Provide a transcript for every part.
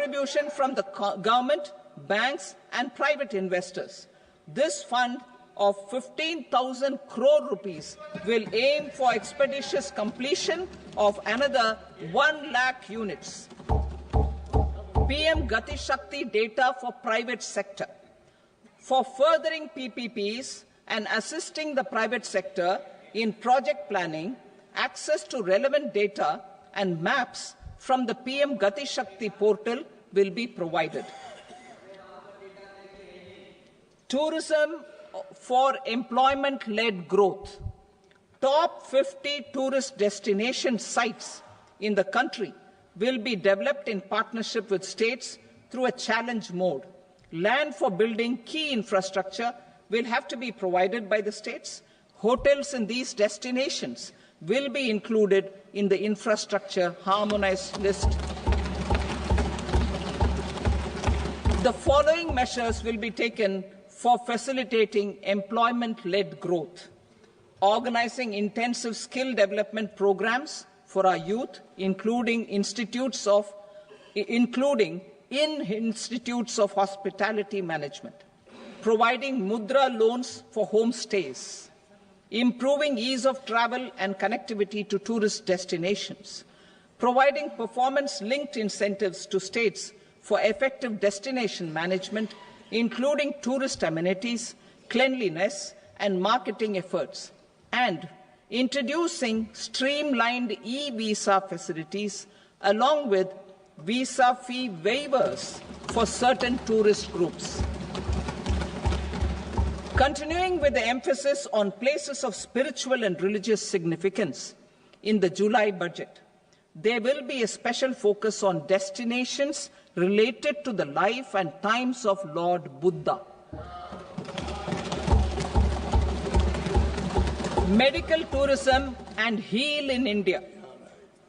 contribution from the government, banks and private investors. This fund of 15,000 crore rupees will aim for expeditious completion of another 1 lakh units. PM Gati Shakti data for private sector. For furthering PPPs and assisting the private sector in project planning, access to relevant data and maps from the PM Gati Shakti portal will be provided. Tourism for employment-led growth. Top 50 tourist destination sites in the country will be developed in partnership with states through a challenge mode. Land for building key infrastructure will have to be provided by the states. Hotels in these destinations will be included in the infrastructure harmonized list. The following measures will be taken for facilitating employment-led growth: organizing intensive skill development programs for our youth, including in institutes of hospitality management, providing mudra loans for homestays, improving ease of travel and connectivity to tourist destinations, providing performance-linked incentives to states for effective destination management, including tourist amenities, cleanliness and marketing efforts, and introducing streamlined e-visa facilities along with visa fee waivers for certain tourist groups. Continuing with the emphasis on places of spiritual and religious significance, in the July budget, there will be a special focus on destinations related to the life and times of Lord Buddha. Medical tourism and heal in India.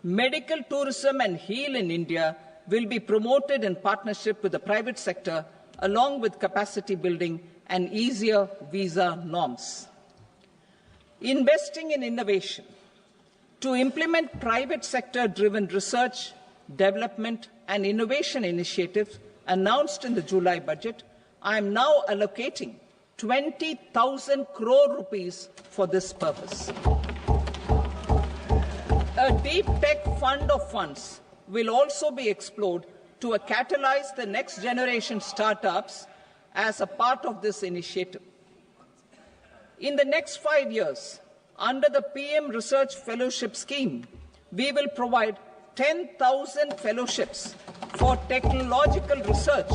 Medical tourism and heal in India will be promoted in partnership with the private sector, along with capacity building and easier visa norms. Investing in innovation. To implement private sector-driven research, development and innovation initiatives announced in the July budget, I am now allocating 20,000 crore rupees for this purpose. A deep tech fund of funds will also be explored to catalyze the next generation startups as a part of this initiative. In the next 5 years, under the PM Research Fellowship Scheme, we will provide 10,000 fellowships for technological research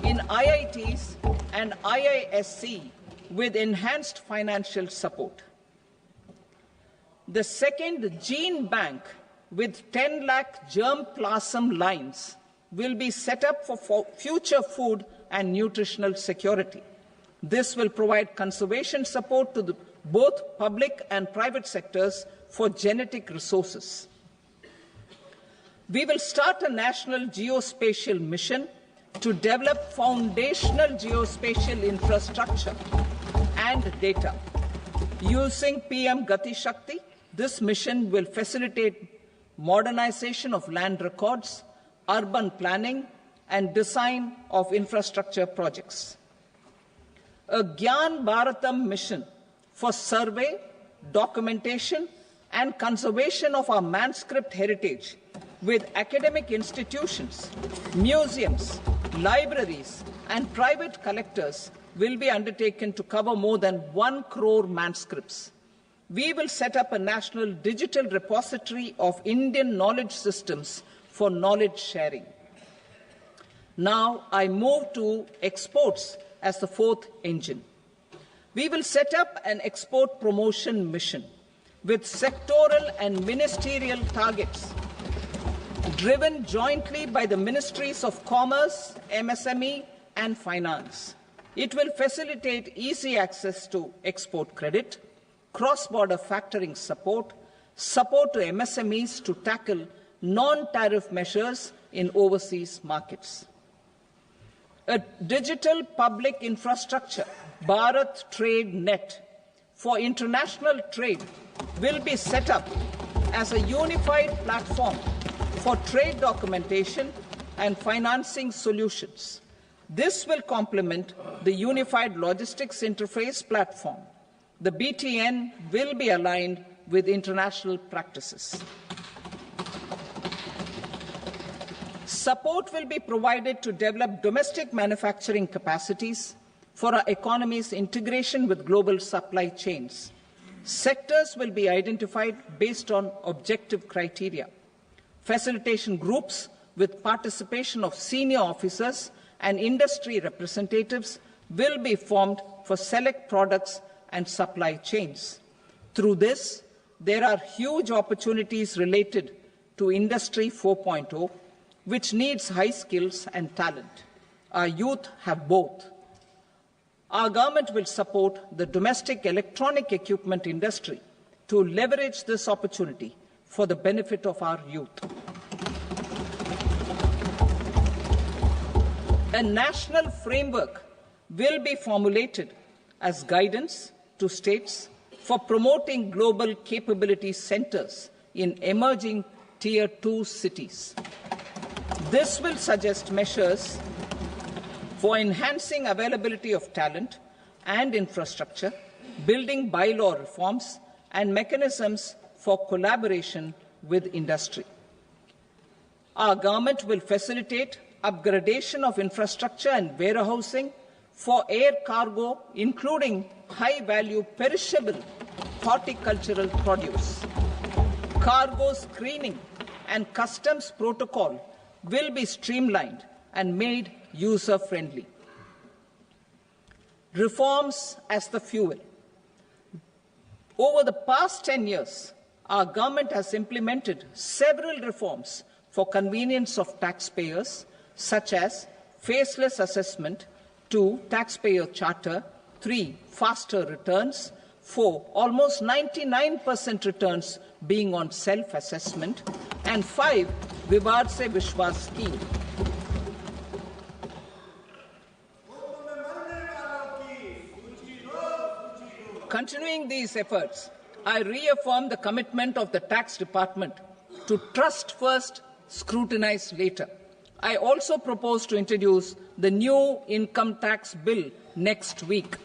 in IITs and IISc with enhanced financial support. The second gene bank with 10 lakh germplasm lines will be set up for future food and nutritional security. This will provide conservation support to both public and private sectors for genetic resources. We will start a national geospatial mission to develop foundational geospatial infrastructure and data. Using PM Gati Shakti, this mission will facilitate modernization of land records, urban planning, and design of infrastructure projects. A Gyan Bharatam mission for survey, documentation, and conservation of our manuscript heritage with academic institutions, museums, libraries, and private collectors will be undertaken to cover more than 1 crore manuscripts. We will set up a national digital repository of Indian knowledge systems for knowledge sharing. Now I move to exports as the fourth engine. We will set up an export promotion mission with sectoral and ministerial targets driven jointly by the Ministries of Commerce, MSME, and Finance. It will facilitate easy access to export credit, cross-border factoring support, support to MSMEs to tackle non-tariff measures in overseas markets. A digital public infrastructure, Bharat Trade Net, for international trade will be set up as a unified platform for trade documentation and financing solutions. This will complement the Unified Logistics Interface Platform. The BTN will be aligned with international practices. Support will be provided to develop domestic manufacturing capacities for our economy's integration with global supply chains. Sectors will be identified based on objective criteria. Facilitation groups with participation of senior officers and industry representatives will be formed for select products and supply chains. Through this, there are huge opportunities related to Industry 4.0, which needs high skills and talent. Our youth have both. Our government will support the domestic electronic equipment industry to leverage this opportunity for the benefit of our youth. A national framework will be formulated as guidance to states for promoting global capability centers in emerging Tier 2 cities. This will suggest measures for enhancing availability of talent and infrastructure, building bylaw reforms, and mechanisms for collaboration with industry. Our government will facilitate upgradation of infrastructure and warehousing for air cargo, including high-value perishable horticultural produce. Cargo screening and customs protocol will be streamlined and made user-friendly. Reforms as the fuel. Over the past 10 years, our government has implemented several reforms for convenience of taxpayers, such as faceless assessment, 2, taxpayer charter, 3, faster returns, 4, almost 99% returns being on self-assessment, and 5, Vivad Se Vishwas scheme. Continuing these efforts, I reaffirm the commitment of the Tax Department to trust first, scrutinize later. I also propose to introduce the new income tax bill next week.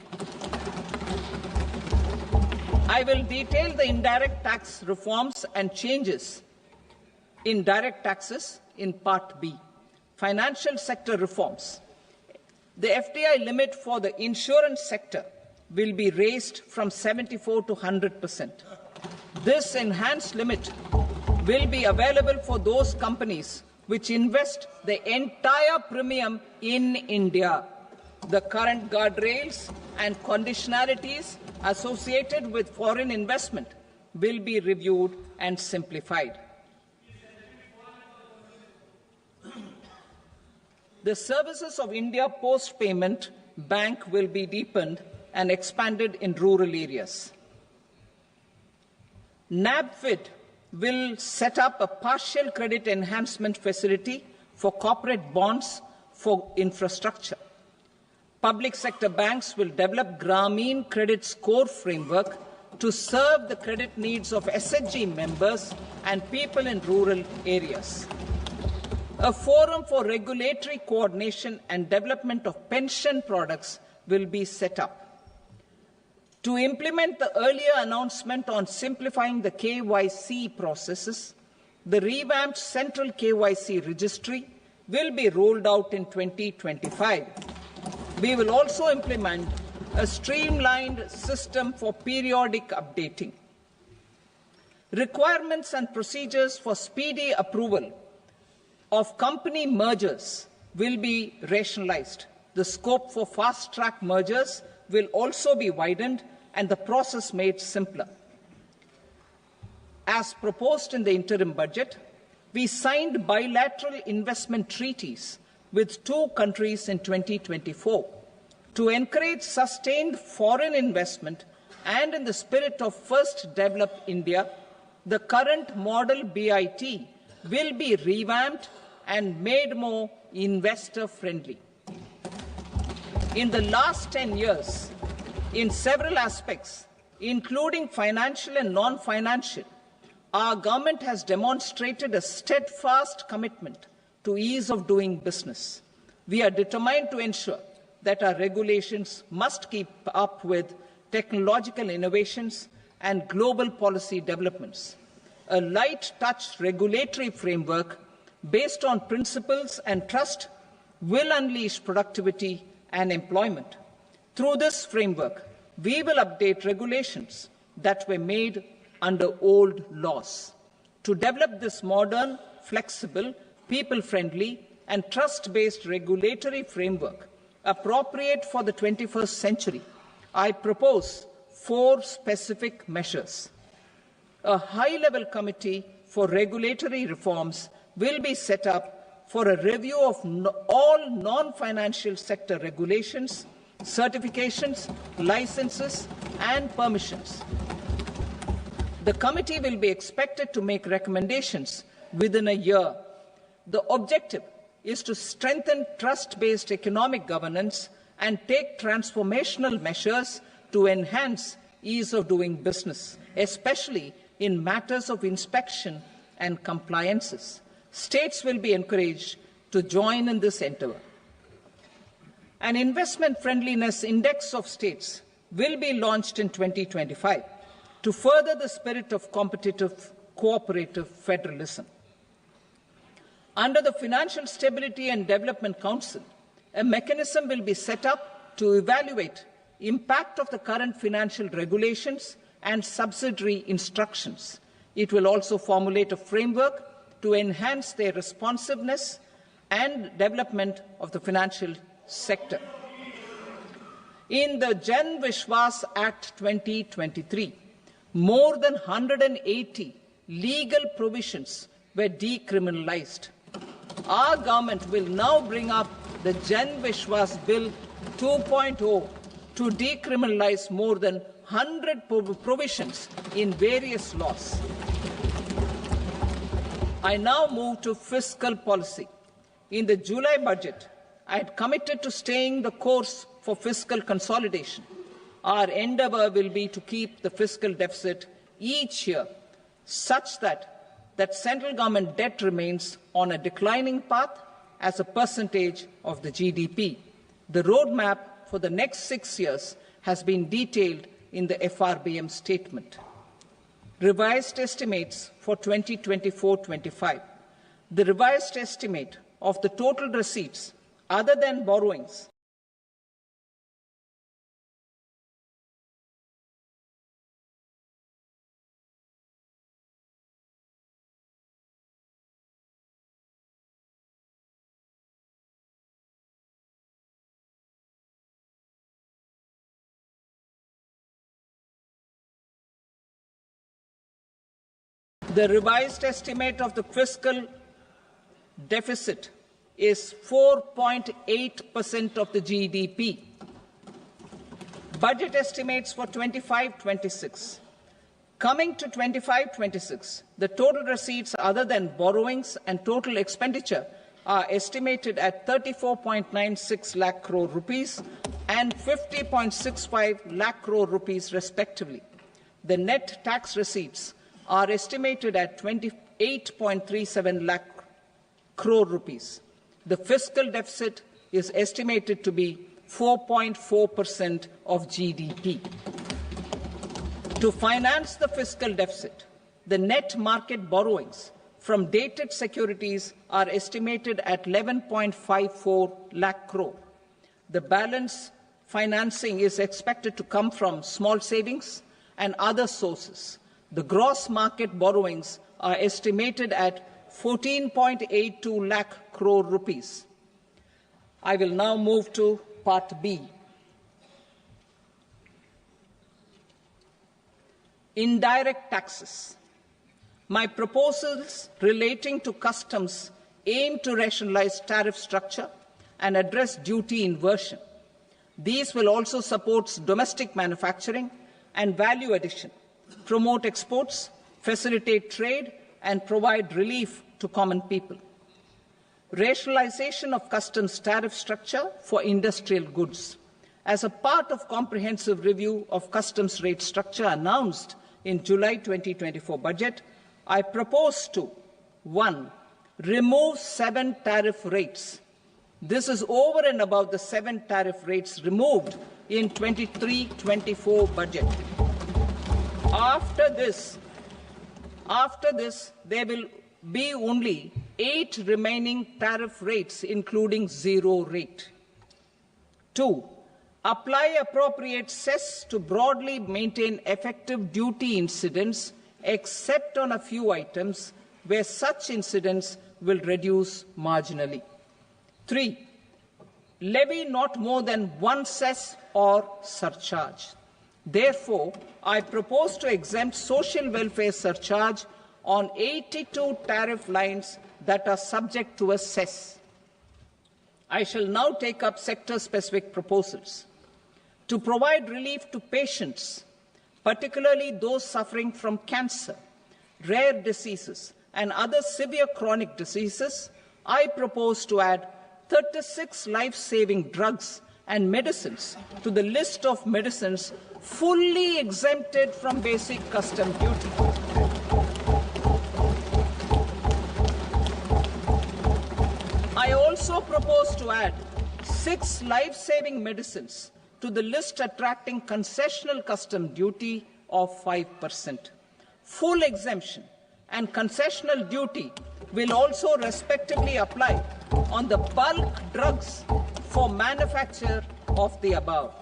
I will detail the indirect tax reforms and changes in direct taxes in Part B. Financial sector reforms. The FDI limit for the insurance sector will be raised from 74 to 100%. This enhanced limit will be available for those companies which invest the entire premium in India. The current guardrails and conditionalities associated with foreign investment will be reviewed and simplified. The services of India Post Payment Bank will be deepened and expanded in rural areas. NABFID will set up a partial credit enhancement facility for corporate bonds for infrastructure. Public sector banks will develop Grameen Credit Score framework to serve the credit needs of SHG members and people in rural areas. A forum for regulatory coordination and development of pension products will be set up. To implement the earlier announcement on simplifying the KYC processes, the revamped Central KYC Registry will be rolled out in 2025. We will also implement a streamlined system for periodic updating. Requirements and procedures for speedy approval of company mergers will be rationalized. The scope for fast-track mergers will also be widened and the process made simpler. As proposed in the interim budget, we signed bilateral investment treaties with 2 countries in 2024 to encourage sustained foreign investment, and in the spirit of First Develop India, the current model BIT will be revamped and made more investor-friendly. In the last 10 years, in several aspects, including financial and non-financial, our government has demonstrated a steadfast commitment to ease of doing business. We are determined to ensure that our regulations must keep up with technological innovations and global policy developments. A light-touch regulatory framework based on principles and trust will unleash productivity and employment. Through this framework, we will update regulations that were made under old laws. To develop this modern, flexible, people-friendly and trust-based regulatory framework appropriate for the 21st century, I propose 4 specific measures. A high-level committee for regulatory reforms will be set up for a review of all non-financial sector regulations, certifications, licenses and permissions. The committee will be expected to make recommendations within a year. The objective is to strengthen trust-based economic governance and take transformational measures to enhance ease of doing business, especially in matters of inspection and compliances. States will be encouraged to join in this endeavour. An investment friendliness index of states will be launched in 2025 to further the spirit of competitive, cooperative federalism. Under the Financial Stability and Development Council, a mechanism will be set up to evaluate impact of the current financial regulations and subsidiary instructions. It will also formulate a framework to enhance their responsiveness and development of the financial sector. In the Jan Vishwas Act 2023, more than 180 legal provisions were decriminalized. Our government will now bring up the Jan Vishwas Bill 2.0 to decriminalize more than 100 provisions in various laws. I now move to fiscal policy. In the July budget, I had committed to staying the course for fiscal consolidation. Our endeavour will be to keep the fiscal deficit each year such that central government debt remains on a declining path as a percentage of the GDP. The roadmap for the next 6 years has been detailed in the FRBM statement. Revised estimates for 2024-25. The revised estimate of the total receipts other than borrowings The revised estimate of the fiscal deficit is 4.8% of the GDP. Budget estimates for 25-26. Coming to 25-26, the total receipts other than borrowings and total expenditure are estimated at 34.96 lakh crore rupees and 50.65 lakh crore rupees respectively. The net tax receipts are estimated at 28.37 lakh crore rupees. The fiscal deficit is estimated to be 4.4% of GDP. To finance the fiscal deficit, the net market borrowings from dated securities are estimated at 11.54 lakh crore. The balance financing is expected to come from small savings and other sources. The gross market borrowings are estimated at 14.82 lakh crore rupees. I will now move to Part B. Indirect taxes. My proposals relating to customs aim to rationalize tariff structure and address duty inversion. These will also support domestic manufacturing and value addition, promote exports, facilitate trade, and provide relief to common people. Rationalization of customs tariff structure for industrial goods. As a part of comprehensive review of customs rate structure announced in July 2024 budget, I propose to 1. remove 7 tariff rates. This is over and above the 7 tariff rates removed in 23-24 budget. After this, there will be only 8 remaining tariff rates, including 0 rate. 2. Apply appropriate cess to broadly maintain effective duty incidence, except on a few items where such incidence will reduce marginally. 3. Levy not more than 1 cess or surcharge. Therefore, I propose to exempt social welfare surcharge on 82 tariff lines that are subject to a cess. I shall now take up sector-specific proposals. To provide relief to patients, particularly those suffering from cancer, rare diseases, and other severe chronic diseases, I propose to add 36 life-saving drugs and medicines to the list of medicines fully exempted from basic custom duty. I also propose to add 6 life-saving medicines to the list attracting concessional custom duty of 5%. Full exemption and concessional duty will also respectively apply on the bulk drugs for manufacture of the above.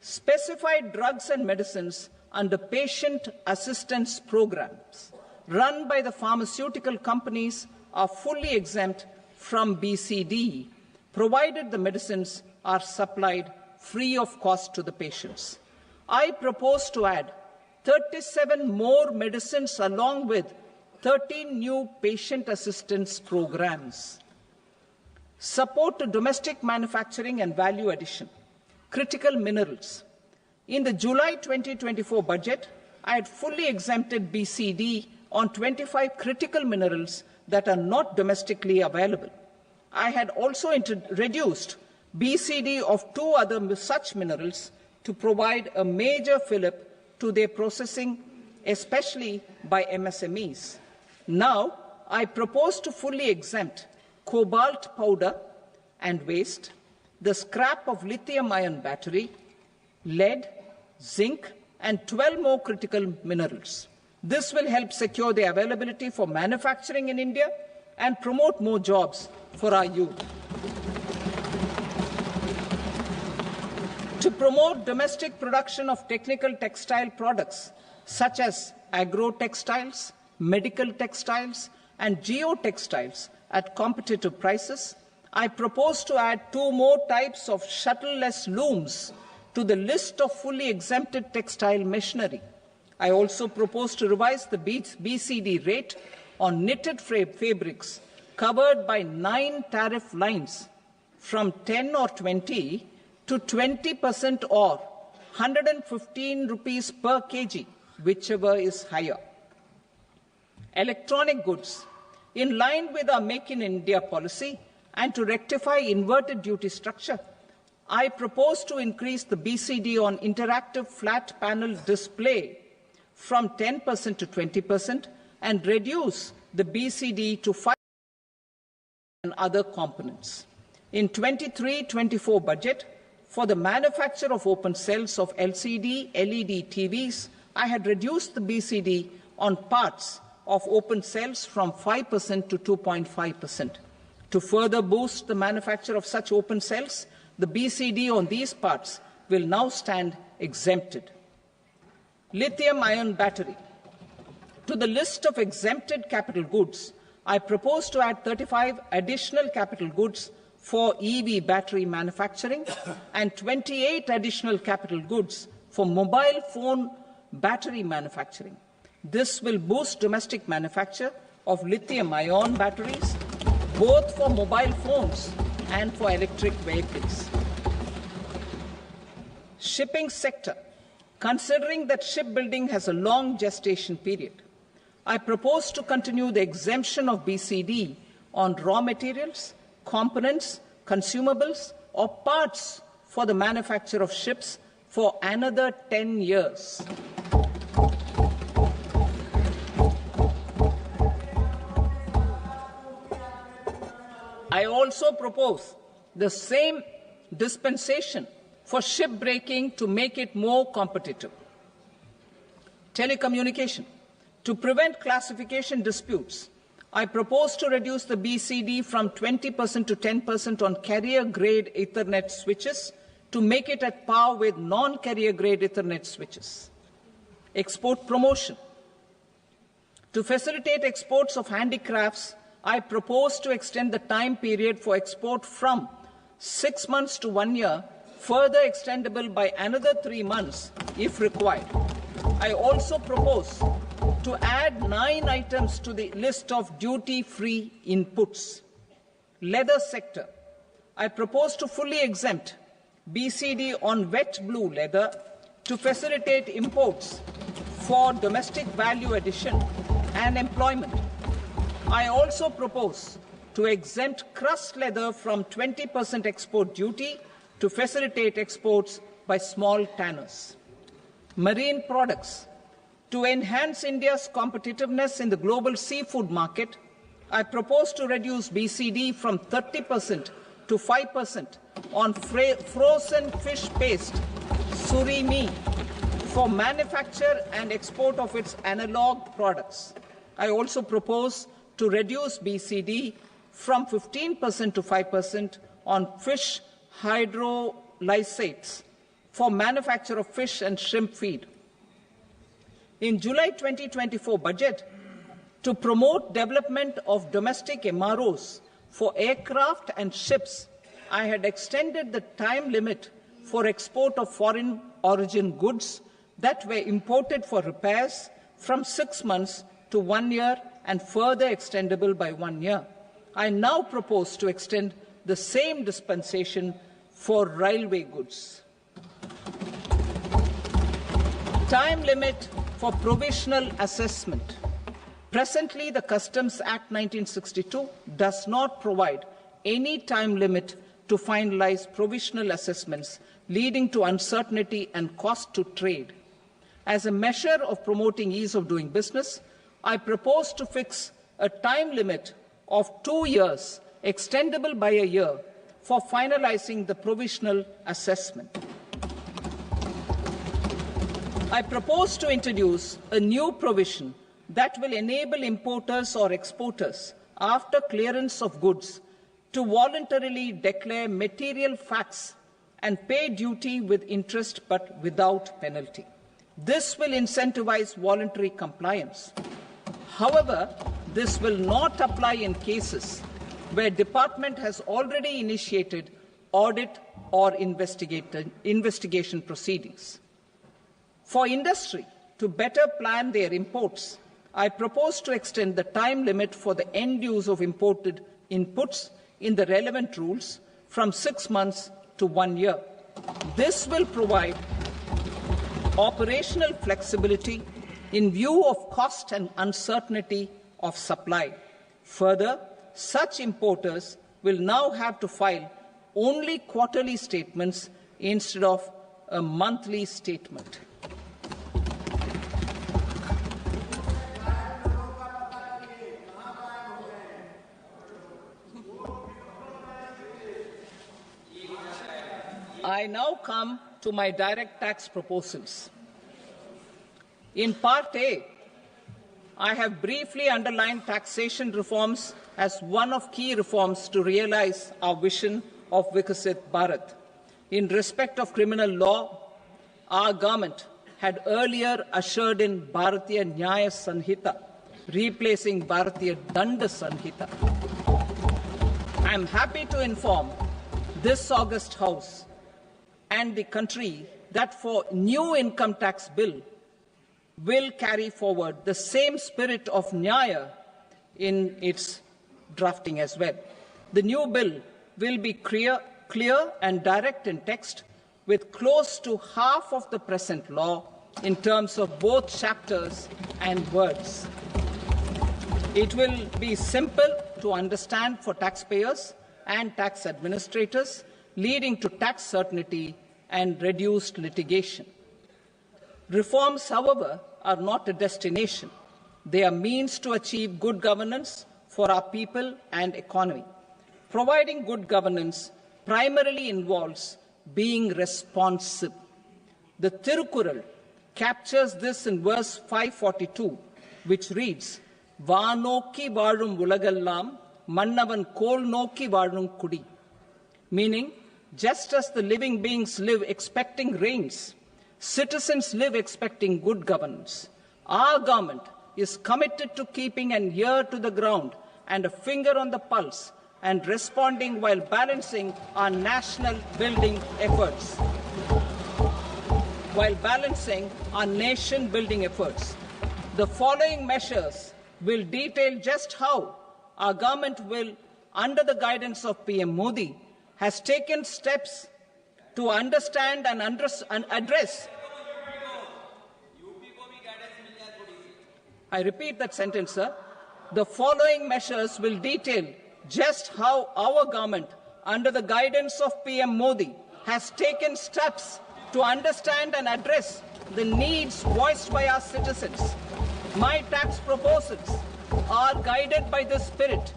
Specified drugs and medicines under patient assistance programs run by the pharmaceutical companies are fully exempt from BCD, provided the medicines are supplied free of cost to the patients. I propose to add 37 more medicines along with 13 new patient assistance programs. Support to domestic manufacturing and value addition. Critical minerals. In the July 2024 budget, I had fully exempted BCD on 25 critical minerals that are not domestically available. I had also reduced BCD of 2 other such minerals to provide a major fillip to their processing, especially by MSMEs. Now, I propose to fully exempt cobalt powder and waste, the scrap of lithium-ion battery, lead, zinc, and 12 more critical minerals. This will help secure the availability for manufacturing in India and promote more jobs for our youth. To promote domestic production of technical textile products such as agro-textiles, medical textiles, and geotextiles at competitive prices, I propose to add 2 more types of shuttle-less looms to the list of fully exempted textile machinery. I also propose to revise the BCD rate on knitted fabrics covered by 9 tariff lines from 10 or 20 to 20% or 115 rupees per kg, whichever is higher. Electronic goods. In line with our Make in India policy and to rectify inverted duty structure, I propose to increase the BCD on interactive flat panel display from 10% to 20% and reduce the BCD to 5% and other components. In 23-24 budget, for the manufacture of open cells of LCD, LED TVs, I had reduced the BCD on parts of open cells from 5% to 2.5%. To further boost the manufacture of such open cells, the BCD on these parts will now stand exempted. Lithium-ion battery. To the list of exempted capital goods, I propose to add 35 additional capital goods for EV battery manufacturing and 28 additional capital goods for mobile phone battery manufacturing. This will boost domestic manufacture of lithium-ion batteries, both for mobile phones and for electric vehicles. Shipping sector. Considering that shipbuilding has a long gestation period, I propose to continue the exemption of BCD on raw materials, components, consumables, or parts for the manufacture of ships for another 10 years. I also propose the same dispensation for shipbreaking to make it more competitive. Telecommunication. To prevent classification disputes, I propose to reduce the BCD from 20% to 10% on carrier-grade Ethernet switches to make it at par with non-carrier-grade Ethernet switches. Export promotion. To facilitate exports of handicrafts, I propose to extend the time period for export from 6 months to 1 year, further extendable by another 3 months if required. I also propose to add 9 items to the list of duty-free inputs. Leather sector. I propose to fully exempt BCD on wet blue leather to facilitate imports for domestic value addition and employment. I also propose to exempt crust leather from 20% export duty to facilitate exports by small tanners. Marine products. To enhance India's competitiveness in the global seafood market, I propose to reduce BCD from 30% to 5% on frozen fish paste, surimi, for manufacture and export of its analog products. I also propose to reduce BCD from 15% to 5% on fish hydrolysates for manufacture of fish and shrimp feed. In July 2024 budget, to promote development of domestic MROs for aircraft and ships, I had extended the time limit for export of foreign origin goods that were imported for repairs from 6 months to 1 year and further extendable by 1 year. I now propose to extend the same dispensation for railway goods. Time limit for provisional assessment. Presently, the Customs Act 1962 does not provide any time limit to finalize provisional assessments, leading to uncertainty and cost to trade. As a measure of promoting ease of doing business, I propose to fix a time limit of 2 years, extendable by a year, for finalizing the provisional assessment. I propose to introduce a new provision that will enable importers or exporters, after clearance of goods, to voluntarily declare material facts and pay duty with interest but without penalty. This will incentivize voluntary compliance. However, this will not apply in cases where department has already initiated audit or investigation proceedings. For industry to better plan their imports, I propose to extend the time limit for the end use of imported inputs in the relevant rules from 6 months to 1 year. This will provide operational flexibility in view of cost and uncertainty of supply. Further, such importers will now have to file only quarterly statements instead of a monthly statement. I now come to my direct tax proposals. In Part A, I have briefly underlined taxation reforms as one of key reforms to realize our vision of Vikasit Bharat. In respect of criminal law, our government had earlier ushered in Bharatiya Nyaya Sanhita, replacing Bharatiya Danda Sanhita. I am happy to inform this august House and the country that for new income tax bill will carry forward the same spirit of Nyaya in its drafting as well. The new bill will be clear and direct in text, with close to half of the present law in terms of both chapters and words. It will be simple to understand for taxpayers and tax administrators, leading to tax certainty and reduced litigation. Reforms, however, are not a destination. They are means to achieve good governance for our people and economy. Providing good governance primarily involves being responsive. The Tirukkural captures this in verse 542, which reads, "Vaanokki vaazhum ulagallam, mannavan kol nokki vaazhum kudi," meaning, just as the living beings live expecting rains, citizens live expecting good governance. Our government is committed to keeping an ear to the ground and a finger on the pulse and responding while balancing our national building efforts. The following measures will detail just how our government will, under the guidance of PM Modi, has taken steps to understand and address. I repeat that sentence, sir. The following measures will detail just how our government, under the guidance of PM Modi, has taken steps to understand and address the needs voiced by our citizens. My tax proposals are guided by this spirit.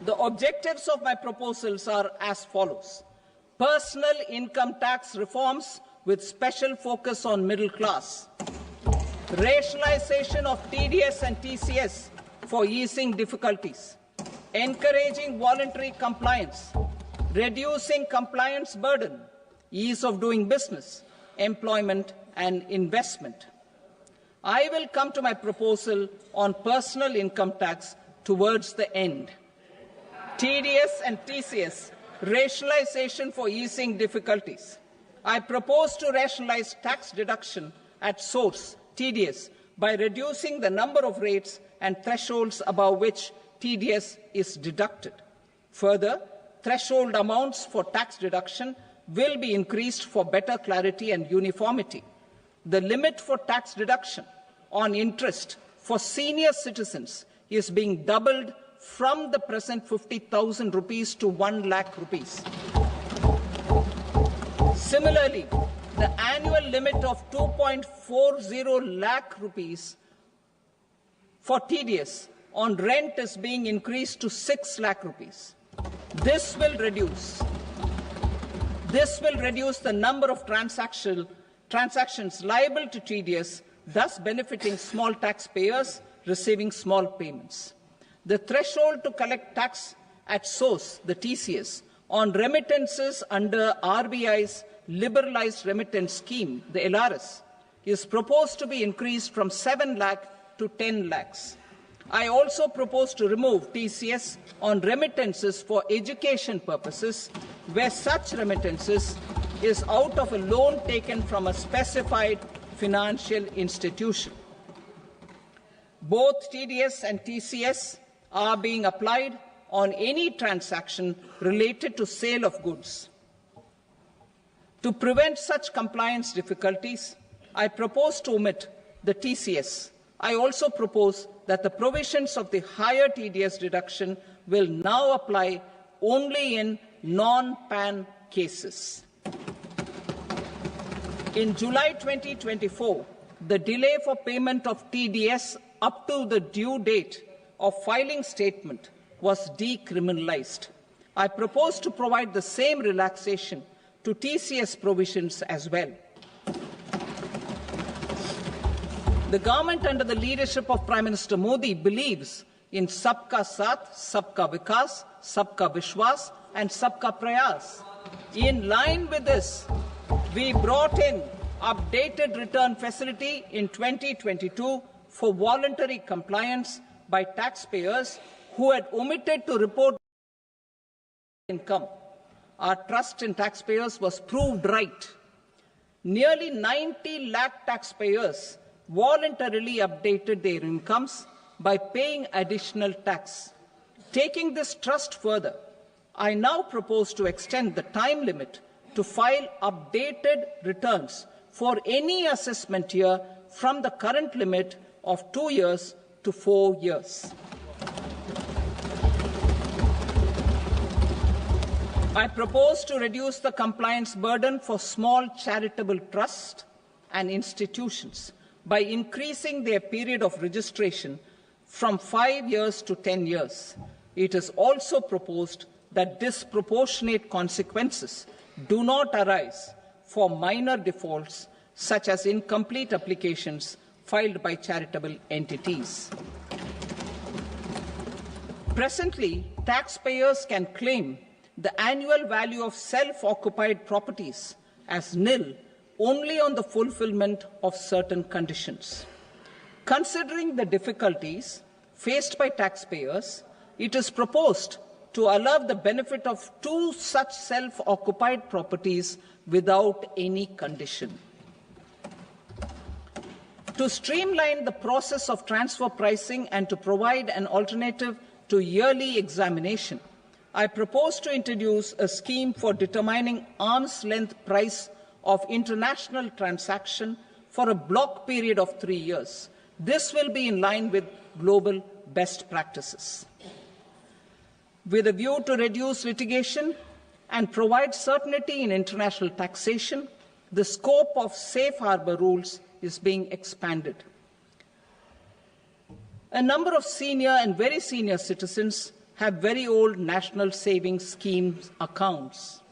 The objectives of my proposals are as follows. Personal income tax reforms with special focus on middle class. Rationalization of TDS and TCS for easing difficulties. Encouraging voluntary compliance. Reducing compliance burden. Ease of doing business, employment and investment. I will come to my proposal on personal income tax towards the end. TDS and TCS, rationalization for easing difficulties. I propose to rationalize tax deduction at source, TDS, by reducing the number of rates and thresholds above which TDS is deducted. Further, threshold amounts for tax deduction will be increased for better clarity and uniformity. The limit for tax deduction on interest for senior citizens is being doubled from the present 50,000 rupees to 1 lakh rupees. Similarly, the annual limit of 2.40 lakh rupees for TDS on rent is being increased to 6 lakh rupees. This will reduce the number of transactions liable to TDS, thus benefiting small taxpayers receiving small payments. The threshold to collect tax at source, the TCS, on remittances under RBI's liberalized remittance scheme, the LRS, is proposed to be increased from 7 lakh to 10 lakhs. I also propose to remove TCS on remittances for education purposes, where such remittances is out of a loan taken from a specified financial institution. Both TDS and TCS are being applied on any transaction related to sale of goods. To prevent such compliance difficulties, I propose to omit the TCS. I also propose that the provisions of the higher TDS deduction will now apply only in non-PAN cases. In July 2024, the delay for payment of TDS up to the due date of filing statement was decriminalized. I propose to provide the same relaxation to TCS provisions as well. The government under the leadership of Prime Minister Modi believes in Sabka Saath, Sabka Vikas, Sabka Vishwas and Sabka Prayas. In line with this, we brought in updated return facility in 2022 for voluntary compliance by taxpayers who had omitted to report income. Our trust in taxpayers was proved right. Nearly 90 lakh taxpayers voluntarily updated their incomes by paying additional tax. Taking this trust further, I now propose to extend the time limit to file updated returns for any assessment year from the current limit of 2 years to 4 years. I propose to reduce the compliance burden for small charitable trusts and institutions by increasing their period of registration from 5 years to 10 years. it is also proposed that disproportionate consequences do not arise for minor defaults such as incomplete applications filed by charitable entities. Presently, taxpayers can claim the annual value of self-occupied properties as nil only on the fulfillment of certain conditions. Considering the difficulties faced by taxpayers, it is proposed to allow the benefit of 2 such self-occupied properties without any condition. To streamline the process of transfer pricing and to provide an alternative to yearly examination, I propose to introduce a scheme for determining arm's length price of international transaction for a block period of 3 years. This will be in line with global best practices. With a view to reduce litigation and provide certainty in international taxation, the scope of safe harbor rules is being expanded. A number of senior and very senior citizens have very old national savings schemes accounts.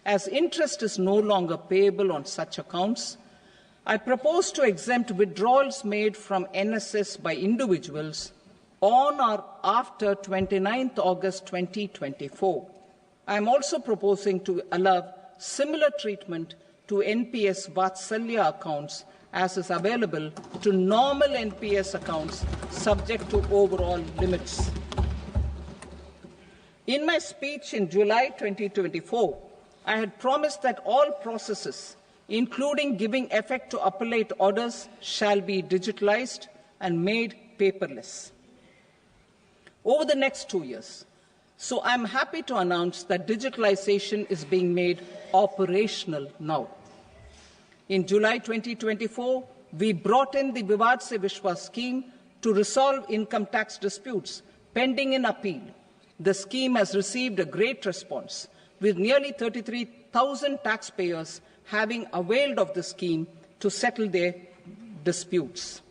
As interest is no longer payable on such accounts, I propose to exempt withdrawals made from NSS by individuals on or after 29th August 2024. I am also proposing to allow similar treatment to NPS Vatsalya accounts as is available to normal NPS accounts subject to overall limits. In my speech in July 2024, I had promised that all processes, including giving effect to appellate orders, shall be digitalized and made paperless over the next 2 years. So I'm happy to announce that digitalization is being made operational now. In July 2024, we brought in the Vivad Se Vishwas scheme to resolve income tax disputes pending in appeal. The scheme has received a great response, with nearly 33,000 taxpayers having availed of the scheme to settle their disputes.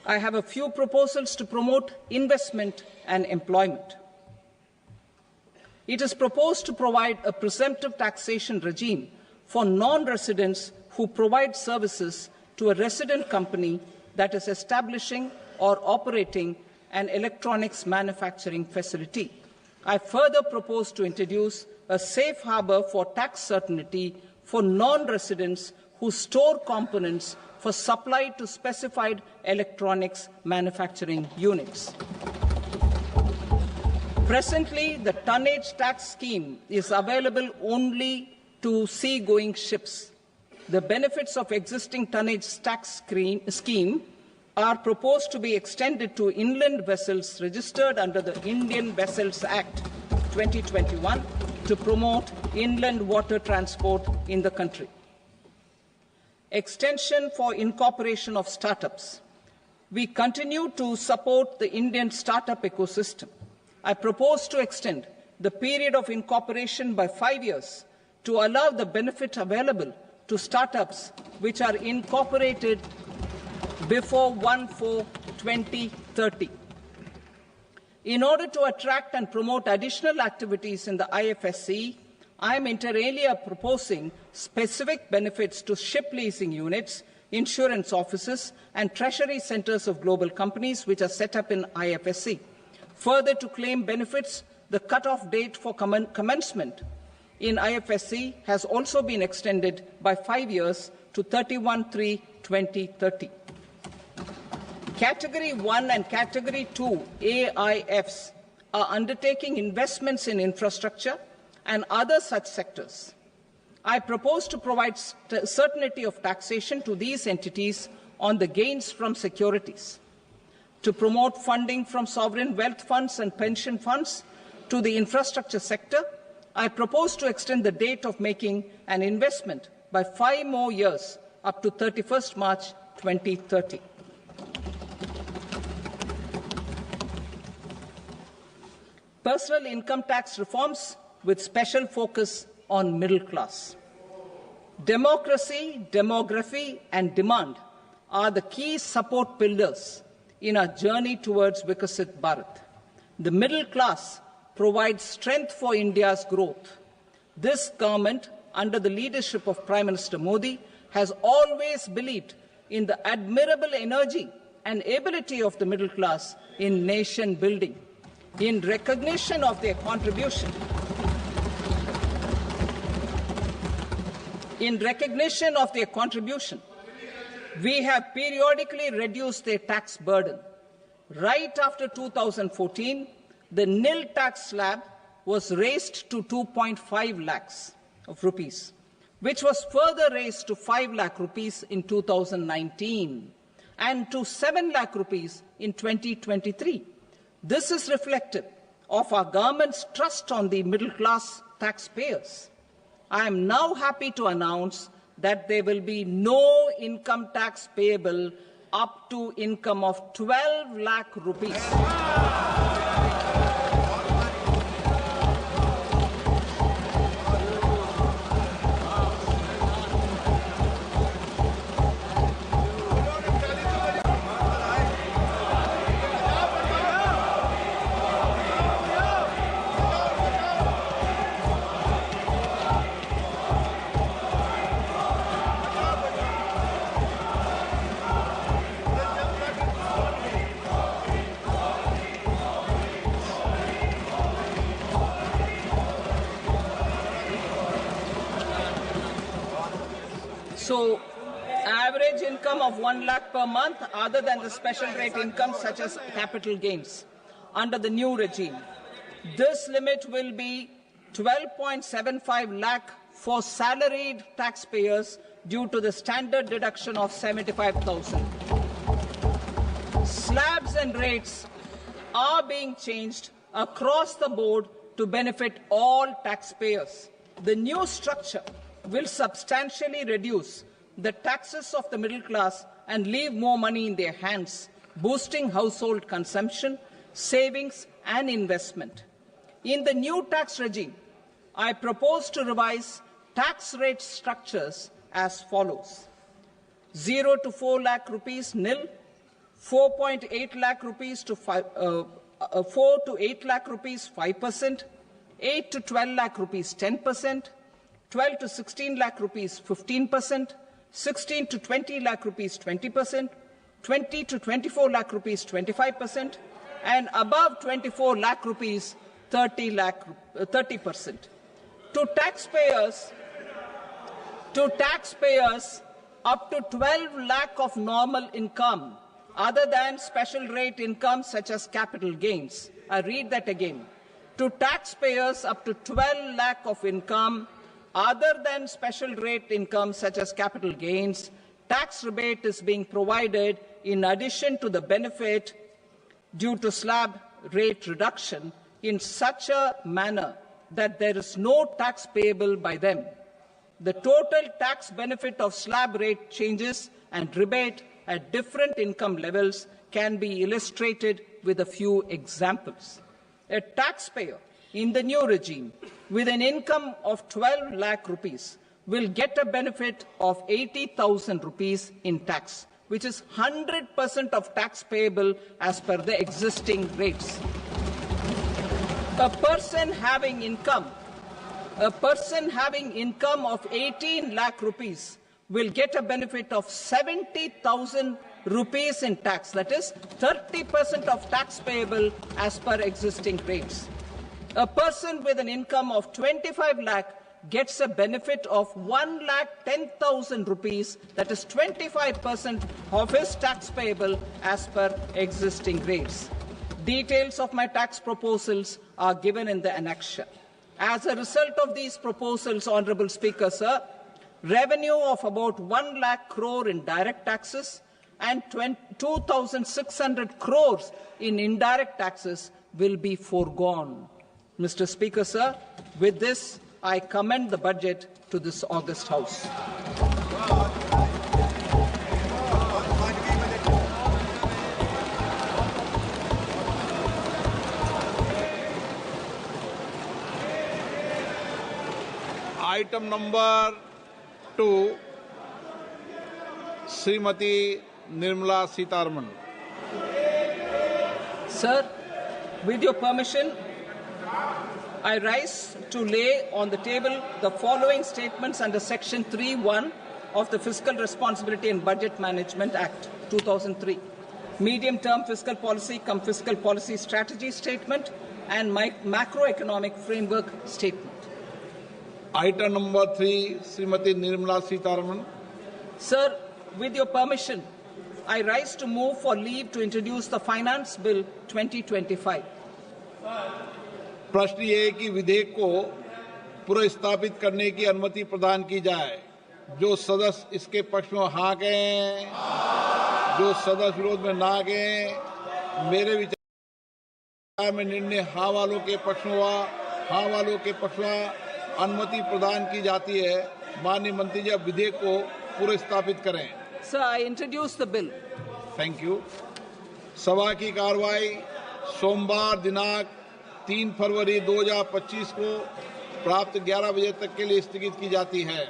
I have a few proposals to promote investment and employment. It is proposed to provide a presumptive taxation regime for non-residents who provide services to a resident company that is establishing or operating an electronics manufacturing facility. I further propose to introduce a safe harbor for tax certainty for non-residents who store components for supply to specified electronics manufacturing units. Presently, the tonnage tax scheme is available only to sea-going ships. The benefits of existing tonnage tax scheme are proposed to be extended to inland vessels registered under the Indian Vessels Act 2021 to promote inland water transport in the country. Extension for incorporation of startups. We continue to support the Indian startup ecosystem. I propose to extend the period of incorporation by 5 years to allow the benefit available to startups which are incorporated before 1/4/2030. In order to attract and promote additional activities in the IFSC, I am inter alia proposing specific benefits to ship leasing units, insurance offices, and treasury centers of global companies which are set up in IFSC. Further, to claim benefits, the cut-off date for commencement in IFSC has also been extended by 5 years to 31/3/2030. Category 1 and Category 2 AIFs are undertaking investments in infrastructure and other such sectors. I propose to provide certainty of taxation to these entities on the gains from securities, to promote funding from sovereign wealth funds and pension funds to the infrastructure sector. I propose to extend the date of making an investment by 5 more years up to 31st March 2030. Personal income tax reforms with special focus on middle class. Democracy, demography, and demand are the key support pillars in our journey towards Vikasit Bharat. The middle class provides strength for India's growth. This government, under the leadership of Prime Minister Modi, has always believed in the admirable energy and ability of the middle class in nation building. In recognition of their contribution, we have periodically reduced their tax burden. Right after 2014, the nil tax slab was raised to 2.5 lakhs of rupees, which was further raised to 5 lakh rupees in 2019 and to 7 lakh rupees in 2023. This is reflective of our government's trust on the middle class taxpayers. I am now happy to announce that there will be no income tax payable up to income of 12 lakh rupees. So, average income of 1 lakh per month, other than the special rate income such as capital gains, under the new regime. This limit will be 12.75 lakh for salaried taxpayers due to the standard deduction of 75,000. Slabs and rates are being changed across the board to benefit all taxpayers. The new structure will substantially reduce the taxes of the middle class and leave more money in their hands, boosting household consumption, savings and investment. In the new tax regime, I propose to revise tax rate structures as follows: 0 to 4 lakh rupees nil, 4.8 lakh rupees to 4 to 8 lakh rupees 5%, 8 to 12 lakh rupees 10%, 12 to 16 lakh rupees 15%, 16 to 20 lakh rupees 20%, 20 to 24 lakh rupees 25%, and above 24 lakh rupees 30%. To taxpayers up to 12 lakh of normal income, other than special rate income such as capital gains. I read that again. To taxpayers up to 12 lakh of income, other than special rate income such as capital gains, tax rebate is being provided in addition to the benefit due to slab rate reduction in such a manner that there is no tax payable by them. The total tax benefit of slab rate changes and rebate at different income levels can be illustrated with a few examples. A taxpayer in the new regime with an income of 12 lakh rupees will get a benefit of 80,000 rupees in tax, which is 100% of tax payable as per the existing rates. A person having income of 18 lakh rupees will get a benefit of 70,000 rupees in tax, that is 30% of tax payable as per existing rates. A person with an income of 25 lakh gets a benefit of 1,10,000 rupees, that is 25% of his tax payable as per existing rates. Details of my tax proposals are given in the annexure. As a result of these proposals, Honourable Speaker, sir, revenue of about 1 lakh crore in direct taxes and 2,600 crores in indirect taxes will be foregone. Mr. Speaker, sir, with this, I commend the budget to this august House. Item number 2, Srimati Nirmala Sitharaman. Sir, With your permission, I rise to lay on the table the following statements under Section 3(1) of the Fiscal Responsibility and Budget Management Act, 2003. Medium-term fiscal policy cum fiscal policy strategy statement and macroeconomic framework statement. Item number 3, Srimati Nirmala Sitharaman. Sir, with your permission, I rise to move for leave to introduce the Finance Bill 2025. प्रश्न ये है कि विधेयक को पुनर्स्थापित करने की अनुमति प्रदान की जाए। जो सदस्य इसके पक्ष में हाँ कहें, जो सदस्य विरोध में ना कहें। मेरे विचार में निर्णय हाँ वालों के पक्ष में हुआ, हाँ वालों के पक्ष में अनुमति प्रदान की जाती है। माननीय मंत्री जी, अब विधेयक को पुनर्स्थापित करें। Sir, I introduce the bill. Thank you. सभा की कार्रवाई सोमवार दिनांक 3 फरवरी 2025 को प्राप्त 11 बजे तक के लिए स्थगित की जाती है।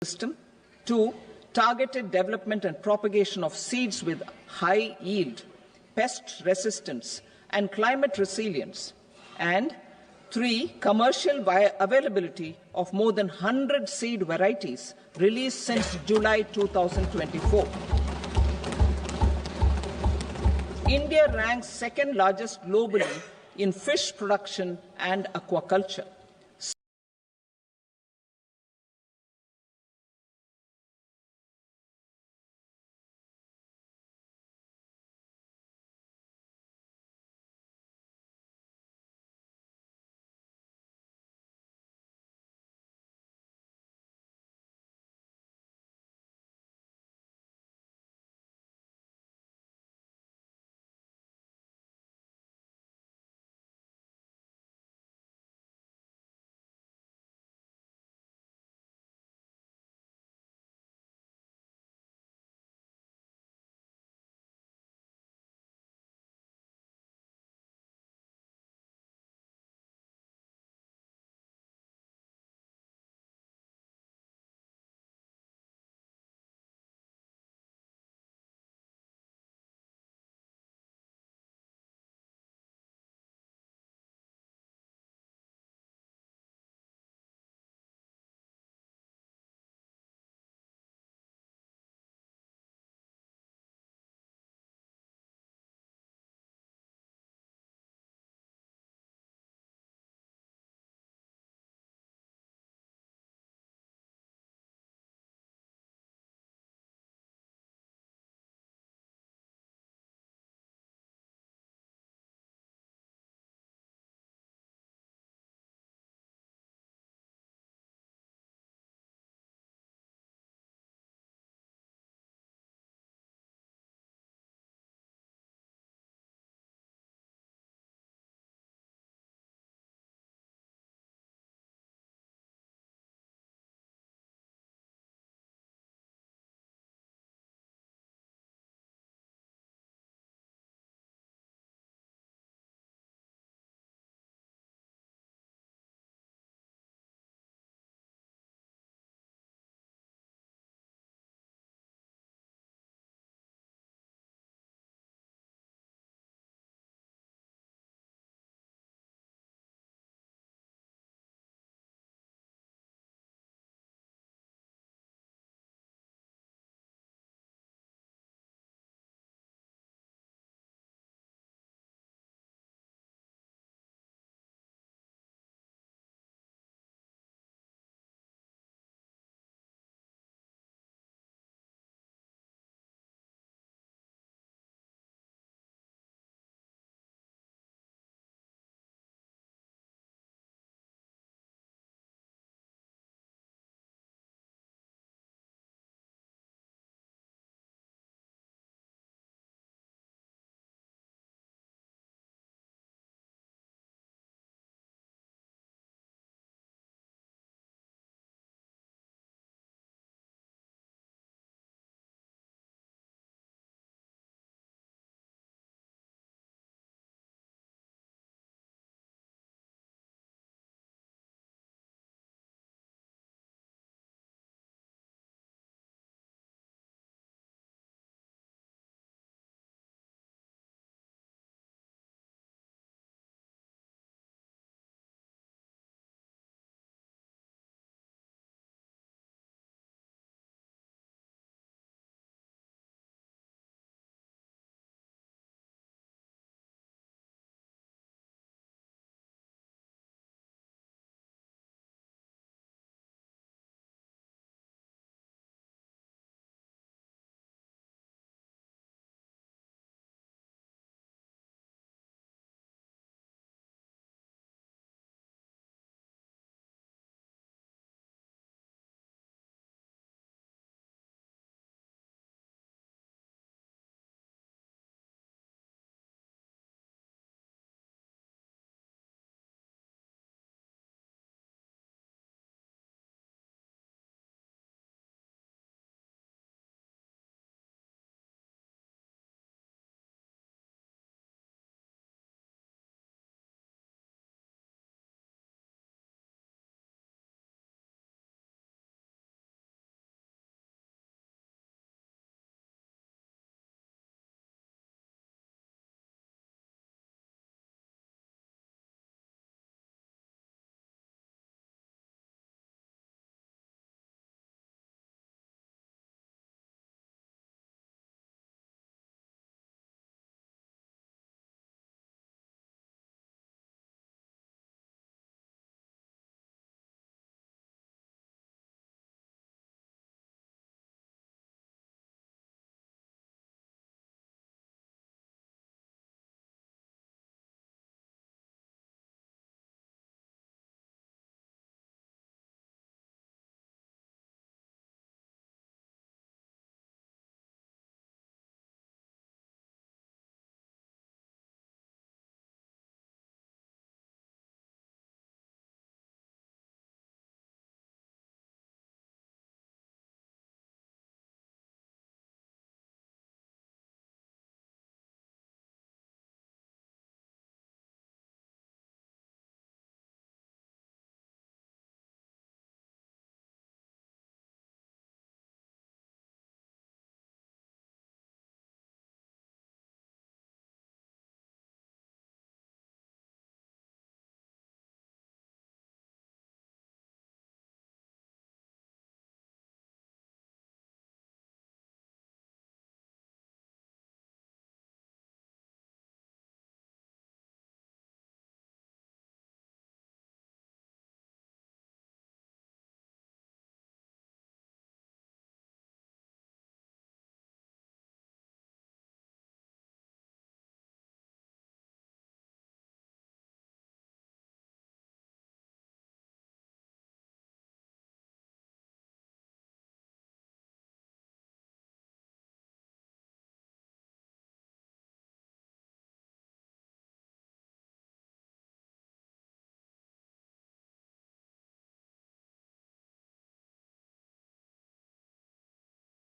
System. 2. Targeted development and propagation of seeds with high yield, pest resistance and climate resilience. And 3. Commercial availability of more than 100 seed varieties released since July 2024. India ranks second largest globally in fish production and aquaculture.